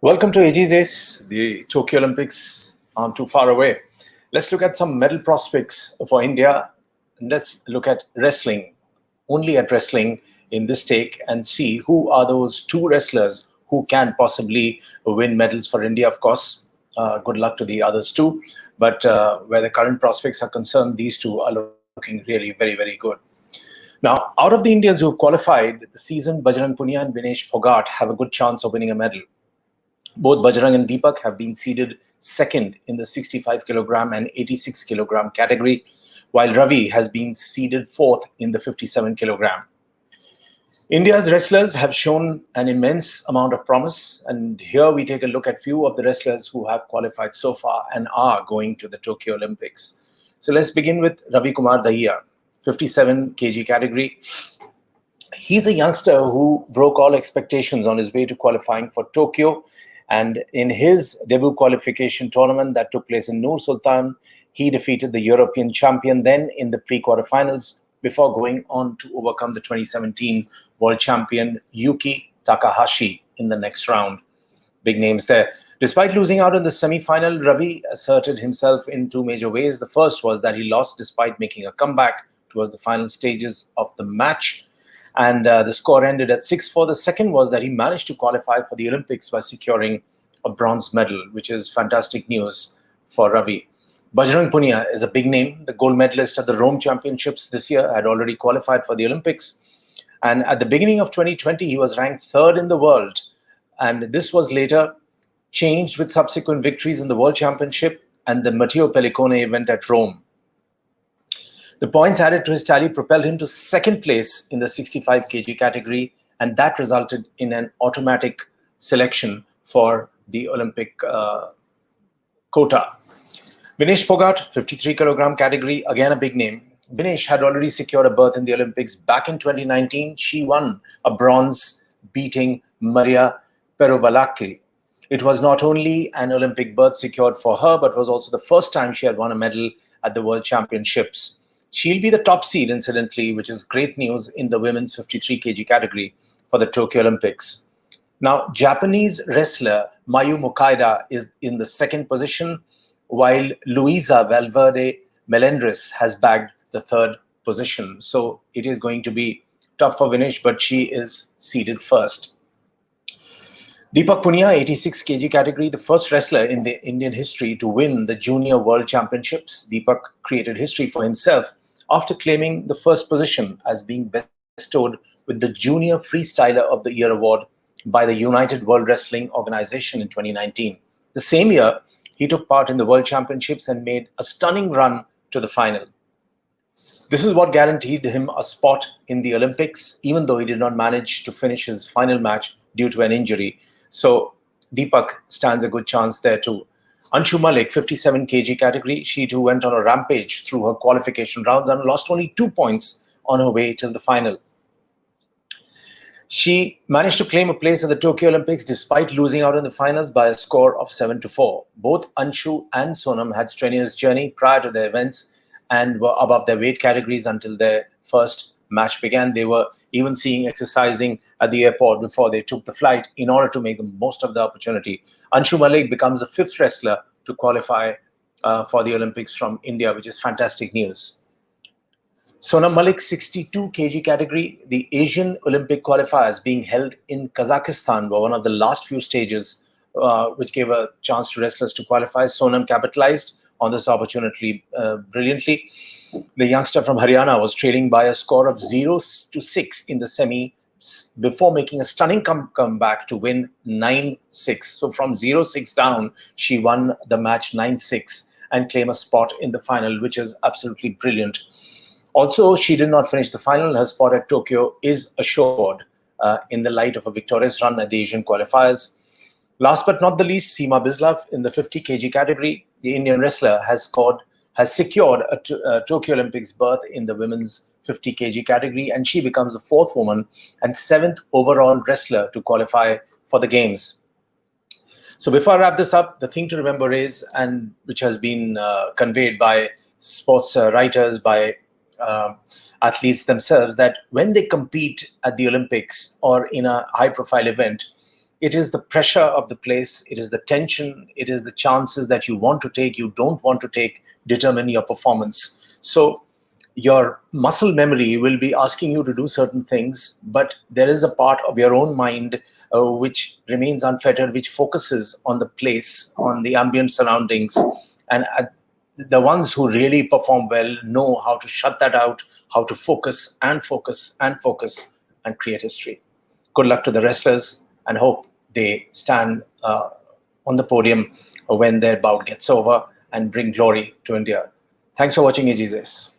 Welcome to AG's. The Tokyo Olympics aren't too far away. Let's look at some medal prospects for India. Let's look at wrestling, only at wrestling in this take, and see who are those two wrestlers who can possibly win medals for India, of course. Good luck to the others too. But where the current prospects are concerned, these two are looking really very, very good. Now, out of the Indians who have qualified this season, Bajrang Punia and Vinesh Phogat have a good chance of winning a medal. Both Bajrang and Deepak have been seeded second in the 65 kilogram and 86 kilogram category, while Ravi has been seeded fourth in the 57 kilogram. India's wrestlers have shown an immense amount of promise, and here we take a look at few of the wrestlers who have qualified so far and are going to the Tokyo Olympics. So let's begin with Ravi DHAIYA, 57 kg category. He's a youngster who broke all expectations on his way to qualifying for Tokyo. And in his debut qualification tournament that took place in Nur Sultan, he defeated the European champion then in the pre-quarterfinals before going on to overcome the 2017 world champion Yuki Takahashi in the next round. Big names there. Despite losing out in the semi-final, Ravi asserted himself in two major ways. The first was that he lost despite making a comeback towards the final stages of the match. And the score ended at 6-4. The second was that he managed to qualify for the Olympics by securing a bronze medal, which is fantastic news for Ravi. Bajrang Punia is a big name. The gold medalist at the Rome Championships this year had already qualified for the Olympics. And at the beginning of 2020, he was ranked third in the world. And this was later changed with subsequent victories in the World Championship and the Matteo Pellicone event at Rome. The points added to his tally propelled him to second place in the 65 kg category, and that resulted in an automatic selection for the Olympic quota. Vinesh Phogat, 53 kilogram category, again a big name. Vinesh had already secured a berth in the Olympics back in 2019. She won a bronze, beating Maria Perovalakli. It was not only an Olympic berth secured for her, but was also the first time she had won a medal at the World Championships. She'll be the top seed, incidentally, which is great news in the women's 53 kg category for the Tokyo Olympics. Now, Japanese wrestler Mayu Mukaida is in the second position, while Luisa Valverde Melendres has bagged the third position. So it is going to be tough for Vinesh, but she is seeded first. Deepak Punia, 86 kg category, the first wrestler in the Indian history to win the Junior World Championships. Deepak created history for himself after claiming the first position as being bestowed with the Junior Freestyler of the Year award by the United World Wrestling Organization in 2019. The same year, he took part in the World Championships and made a stunning run to the final. This is what guaranteed him a spot in the Olympics, even though he did not manage to finish his final match due to an injury. So Deepak stands a good chance there too. ANSHU MALIK, 57 kg category, she too went on a rampage through her qualification rounds and lost only 2 points on her way till the final. She managed to claim a place at the Tokyo Olympics despite losing out in the finals by a score of 7-4. Both ANSHU and SONAM had strenuous journey prior to their events and were above their weight categories until their first match began. They were even seeing exercising at the airport before they took the flight in order to make the most of the opportunity. ANSHU MALIK becomes the fifth wrestler to qualify for the Olympics from India, which is fantastic news. Sonam Malik, 62 kg category, the Asian Olympic qualifiers being held in Kazakhstan were one of the last few stages which gave a chance to wrestlers to qualify. Sonam capitalized on this opportunity brilliantly. The youngster from Haryana was trailing by a score of 0-6 in the semi before making a stunning comeback to win 9-6. So from 0-6 down, she won the match 9-6 and claim a spot in the final, which is absolutely brilliant. Also, she did not finish the final. Her spot at Tokyo is assured in the light of a victorious run at the Asian qualifiers. Last but not the least, Seema Bisla in the 50 kg category. The Indian wrestler has secured a Tokyo Olympics berth in the women's 50 kg category, and she becomes the fourth woman and seventh overall wrestler to qualify for the games. So before I wrap this up, the thing to remember is, and which has been conveyed by sports writers, by athletes themselves, that when they compete at the Olympics or in a high-profile event, It is the pressure of the place, it is the tension, it is the chances that you want to take, you don't want to take, determine your performance. So your muscle memory will be asking you to do certain things, but there is a part of your own mind which remains unfettered, which focuses on the place, on the ambient surroundings. And the ones who really perform well know how to shut that out, how to focus and focus and focus and create history. Good luck to the wrestlers, and hope they stand on the podium when their bout gets over and bring glory to India. Thanks for watching AGZS.